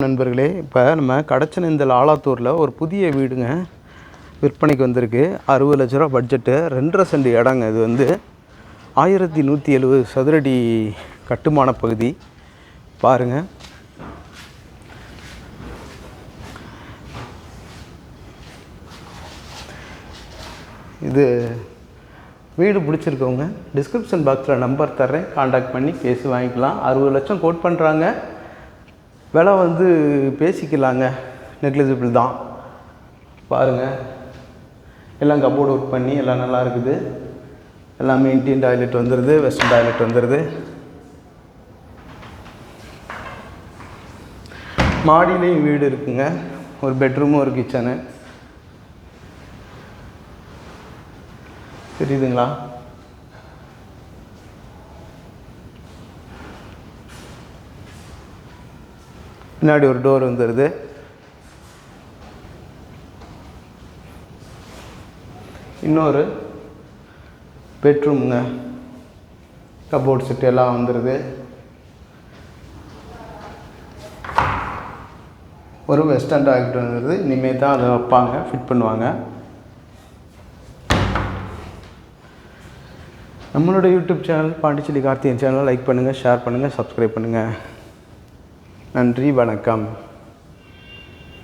நண்பர்களே, இப்போ நம்ம கடச்சனேந்தல் ஆலாத்தூரில் ஒரு புதிய வீடுங்க விற்பனைக்கு வந்திருக்கு. 60 லட்ச ரூபா பட்ஜெட்டு, 2.5 சென்ட் இடங்க. இது வந்து 1170 சதுரடி கட்டுமான பகுதி. பாருங்கள், இது வீடு பிடிச்சிருக்கவங்க டிஸ்கிரிப்ஷன் பாக்ஸில் நம்பர் தர்றேன், காண்டாக்ட் பண்ணி பேசி வாங்கிக்கலாம். 60 லட்சம் கோட் பண்ணுறாங்க. விலை வந்து பேசிக்கலாங்க, நெக்லிஜிபிள் தான். பாருங்கள், எல்லாம் கப்போர்டு ஒர்க் பண்ணி எல்லாம் நல்லா இருக்குது. எல்லாமே இண்டியன் டாய்லெட் வந்துடுது, வெஸ்டர்ன் டாய்லெட் வந்துடுது. மாடியிலையும் வீடு இருக்குங்க, ஒரு பெட்ரூமும் ஒரு கிச்சனு. தெரியுதுங்களா? பின்னாடி ஒரு டோர் வந்துடுது. இன்னொரு பெட்ரூம்ங்க, கபோர்ட் செட் எல்லாம் வந்துடுது. ஒரு வெஸ்டர்ன் டாய்லெட் வந்துடுது. இனிமேல் தான் அதை வைப்பாங்க, ஃபிட் பண்ணுவாங்க. நம்மளோட யூடியூப் சேனல் பாண்டிச்சேரி கார்த்திகேயன் சேனலை லைக் பண்ணுங்கள், ஷேர் பண்ணுங்கள், சப்ஸ்கிரைப் பண்ணுங்கள். நன்றி, வணக்கம்.